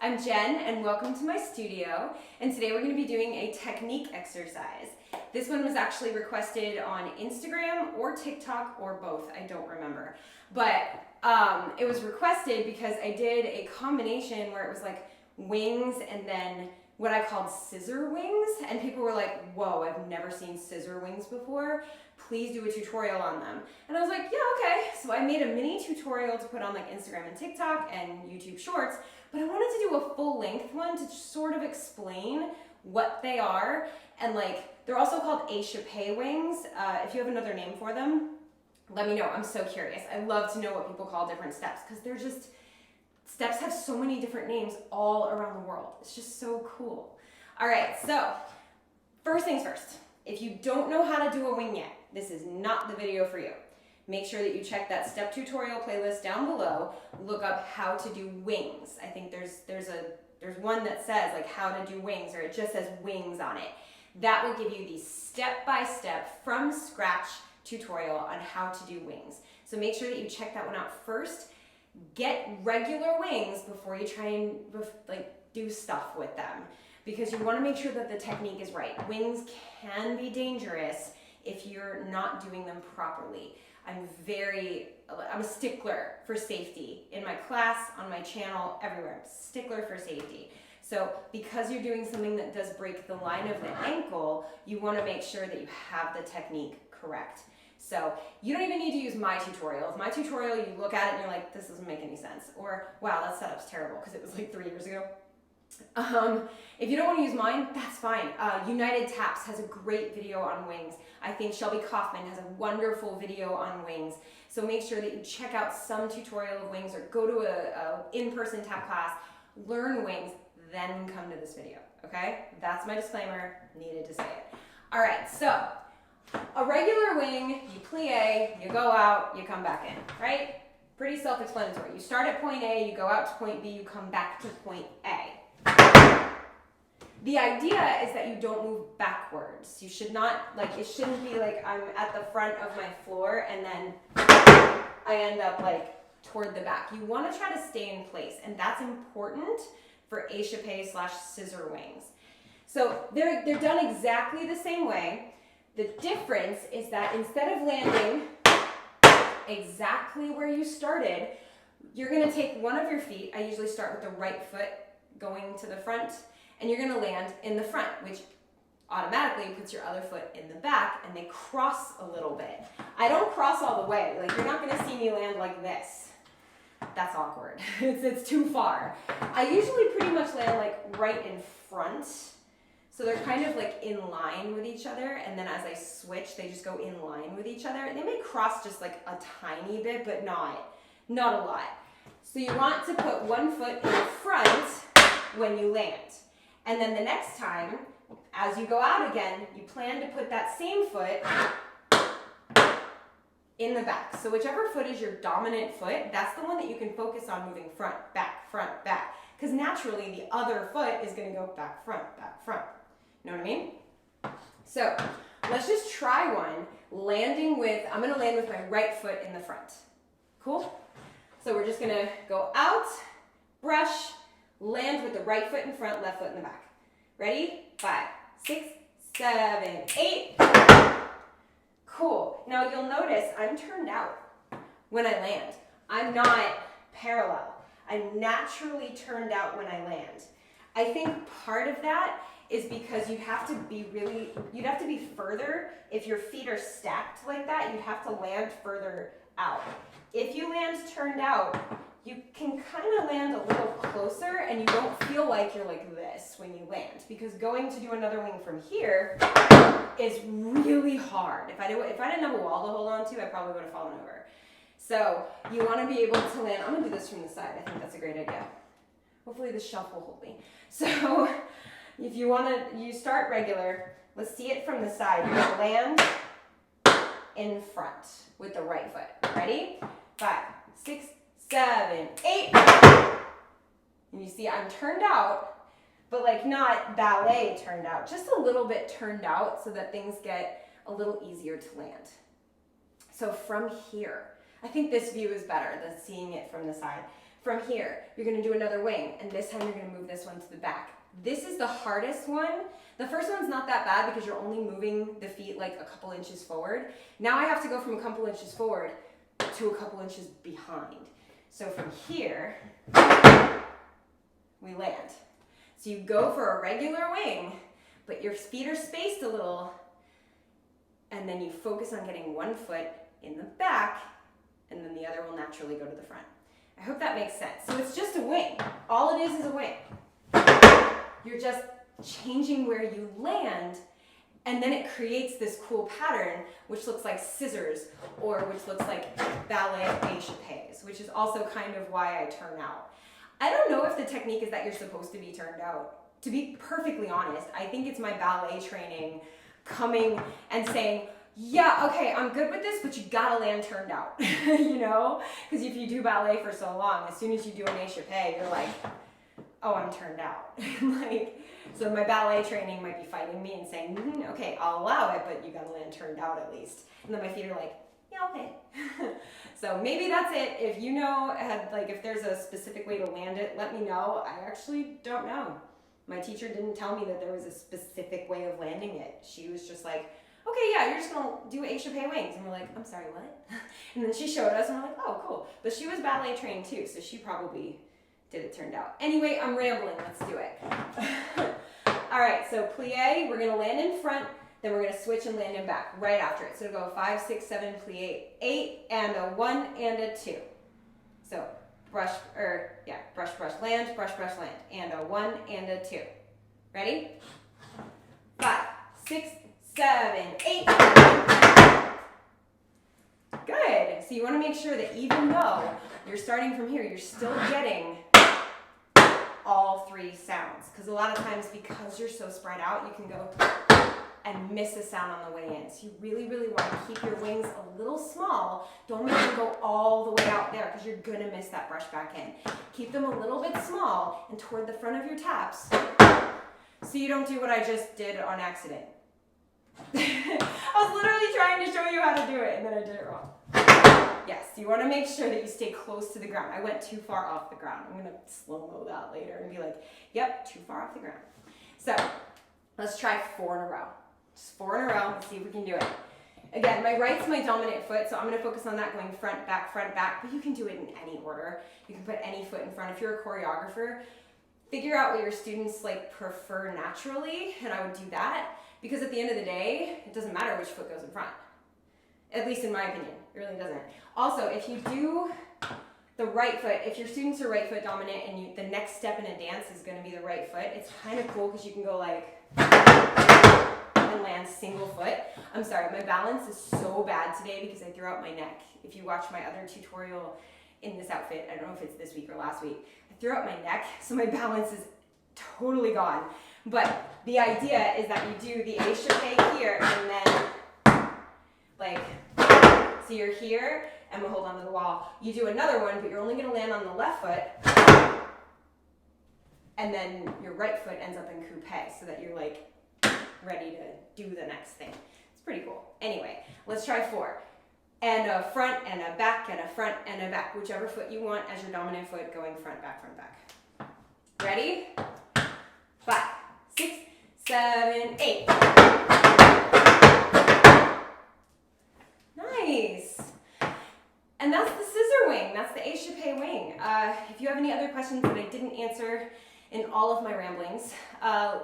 I'm Jen and welcome to my studio, and today we're going to be doing a technique exercise. This one was actually requested on Instagram or TikTok or both, I don't remember. But it was requested because I did a combination where it was like wings and then what I called scissor wings, and people were like, whoa, I've never seen scissor wings before. Please do a tutorial on them. And I was like, yeah, okay. So I made a mini tutorial to put on like Instagram and TikTok and YouTube Shorts, but I wanted to do a full length one to sort of explain what they are. And like, they're also called échappé wings. If you have another name for them, let me know. I'm so curious. I love to know what people call different steps because they're just, steps have so many different names all around the world. It's just so cool. All right, so first things first. If you don't know how to do a wing yet, this is not the video for you. Make sure that you check that step tutorial playlist down below. Look up how to do wings. I think there's one that says like how to do wings, or it just says wings on it. That will give you the step-by-step from scratch tutorial on how to do wings. So make sure that you check that one out first. Get regular wings before you try and like do stuff with them, because you want to make sure that the technique is right. Wings can be dangerous if you're not doing them properly. I'm a stickler for safety in my class, on my channel, everywhere. I'm a stickler for safety. So because you're doing something that does break the line of the ankle, you want to make sure that you have the technique correct. So you don't even need to use my tutorial. If my tutorial, you look at it and you're like, this doesn't make any sense. Or, wow, that setup's terrible because it was like 3 years ago. If you don't want to use mine, that's fine. United Taps has a great video on wings. I think Shelby Kaufman has a wonderful video on wings. So make sure that you check out some tutorial of wings or go to a in-person tap class, learn wings, then come to this video, okay? That's my disclaimer, needed to say it. All right, so a regular wing, you plie, you go out, you come back in, right? Pretty self-explanatory. You start at point A, you go out to point B, you come back to point A. The idea is that you don't move backwards. You should not, like, it shouldn't be like I'm at the front of my floor and then I end up like toward the back. You want to try to stay in place, and that's important for échappé/scissor wings. So they're done exactly the same way. The difference is that instead of landing exactly where you started, you're going to take one of your feet. I usually start with the right foot going to the front, and you're going to land in the front, which automatically puts your other foot in the back, and they cross a little bit. I don't cross all the way. Like, you're not going to see me land like this. That's awkward. It's too far. I usually pretty much land like right in front. So they're kind of like in line with each other, and then as I switch, they just go in line with each other. They may cross just like a tiny bit, but not a lot. So you want to put one foot in front when you land. And then the next time, as you go out again, you plan to put that same foot in the back. So whichever foot is your dominant foot, that's the one that you can focus on moving front, back, back. Because naturally the other foot is going to go back, front, back, front. You know what I mean? So let's just try one landing with, I'm going to land with my right foot in the front. Cool? So we're just going to go out, brush, land with the right foot in front, left foot in the back. Ready? 5, 6, 7, 8. Cool. Now you'll notice I'm turned out when I land. I'm not parallel. I'm naturally turned out when I land. I think part of that is because you'd have to be further. If your feet are stacked like that, you'd have to land further out. If you land turned out, you can kind of land a little closer and you don't feel like you're like this when you land, because going to do another wing from here is really hard. If I didn't have a wall to hold on to, I probably would have fallen over. So you want to be able to land. I'm going to do this from the side. I think that's a great idea. Hopefully this shelf will hold me. So if you start regular, let's see it from the side. You're going to land in front with the right foot. Ready? 5, 6, 7, 8. And you see I'm turned out, but like not ballet turned out, just a little bit turned out so that things get a little easier to land. So from here, I think this view is better than seeing it from the side. From here, you're gonna do another wing, and this time you're gonna move this one to the back. This is the hardest one. The first one's not that bad because you're only moving the feet like a couple inches forward. Now I have to go from a couple inches forward to a couple inches behind. So from here, we land. So you go for a regular wing, but your feet are spaced a little, and then you focus on getting one foot in the back, and then the other will naturally go to the front. I hope that makes sense. So it's just a wing. All it is a wing. You're just changing where you land, and then it creates this cool pattern, which looks like scissors, or which looks like ballet échappés, which is also kind of why I turn out. I don't know if the technique is that you're supposed to be turned out. To be perfectly honest, I think it's my ballet training coming and saying, yeah, okay, I'm good with this, but you gotta land turned out, you know? Because if you do ballet for so long, as soon as you do an échappé, you're like, oh, I'm turned out. Like, so my ballet training might be fighting me and saying, okay, I'll allow it, but you gotta land turned out at least. And then my feet are like, yeah, okay. So maybe that's it. If you know, like if there's a specific way to land it, let me know. I actually don't know. My teacher didn't tell me that there was a specific way of landing it. She was just like, okay, yeah, you're just gonna do échappé wings. And we're like, I'm sorry, what? And then she showed us and we're like, oh, cool. But she was ballet trained too, so she probably did it turned out. Anyway, I'm rambling, let's do it. All right, so plie, we're gonna land in front, then we're gonna switch and land in back right after it. So go 5, 6, 7, plie, 8, and a 1 and a 2. So brush, brush, land, and a 1 and a 2. Ready? 5, 6, 7, 8. Good. So you want to make sure that even though you're starting from here, you're still getting all 3 sounds. Because a lot of times, because you're so spread out, you can go and miss a sound on the way in. So you really, really want to keep your wings a little small. Don't make them go all the way out there because you're going to miss that brush back in. Keep them a little bit small and toward the front of your taps so you don't do what I just did on accident. I was literally trying to show you how to do it and then I did it wrong. Yes, you want to make sure that you stay close to the ground. I went too far off the ground. I'm going to slow-mo that later and be like, yep, too far off the ground. So let's try 4 in a row. Just 4 in a row. Let's see if we can do it. Again, my right's my dominant foot, so I'm going to focus on that going front, back, but you can do it in any order. You can put any foot in front. If you're a choreographer, figure out what your students like prefer naturally, and I would do that. Because at the end of the day, it doesn't matter which foot goes in front. At least in my opinion, it really doesn't. Also, if you do the right foot, if your students are right foot dominant and the next step in a dance is gonna be the right foot, it's kind of cool because you can go like, and land single foot. I'm sorry, my balance is so bad today because I threw out my neck. If you watch my other tutorial in this outfit, I don't know if it's this week or last week, I threw out my neck, so my balance is totally gone. But the idea is that you do the échappé here and then like, so you're here and we'll hold on to the wall. You do another one, but you're only gonna land on the left foot and then your right foot ends up in coupe so that you're like ready to do the next thing. It's pretty cool. Anyway, let's try 4. And a front and a back and a front and a back, whichever foot you want as your dominant foot going front, back, front, back. Ready? 5, 6, 7, 8. Nice. And that's the scissor wing. That's the échappé wing. If you have any other questions that I didn't answer in all of my ramblings,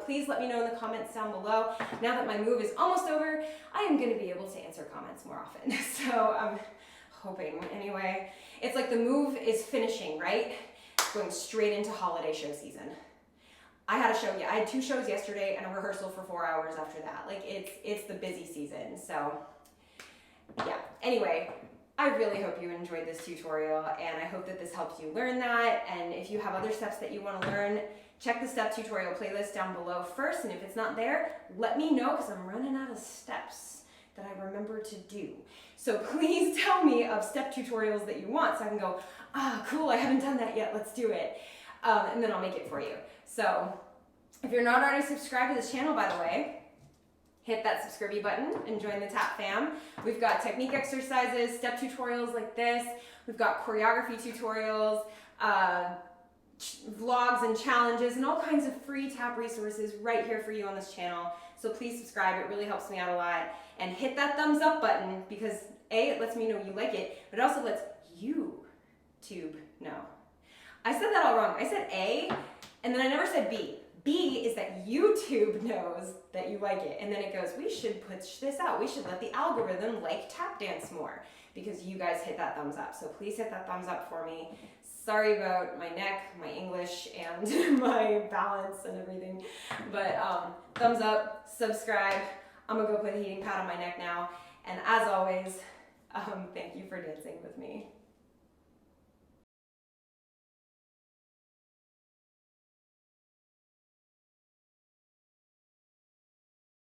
please let me know in the comments down below. Now that my move is almost over, I am going to be able to answer comments more often. So I'm hoping. Anyway, it's like the move is finishing, right? Going straight into holiday show season. I had a show, I had 2 shows yesterday and a rehearsal for 4 hours after that. Like it's the busy season, so yeah. Anyway, I really hope you enjoyed this tutorial and I hope that this helps you learn that. And if you have other steps that you want to learn, check the step tutorial playlist down below first. And if it's not there, let me know because I'm running out of steps that I remember to do. So please tell me of step tutorials that you want so I can go, cool, I haven't done that yet, let's do it. And then I'll make it for you. So if you're not already subscribed to this channel, by the way, hit that subscribe button and join the TAP fam. We've got technique exercises, step tutorials like this, We've got choreography tutorials, vlogs and challenges, and all kinds of free tap resources right here for you on this channel. So please subscribe, it really helps me out a lot. And hit that thumbs up button because A, it lets me know you like it, but it also lets YouTube know. I said that all wrong. I said A, and then I never said B. B is that YouTube knows that you like it, and then it goes, we should push this out. We should let the algorithm like tap dance more because you guys hit that thumbs up. So please hit that thumbs up for me. Sorry about my neck, my English, and my balance and everything, but thumbs up, subscribe. I'm gonna go put a heating pad on my neck now, and as always, thank you for dancing with me.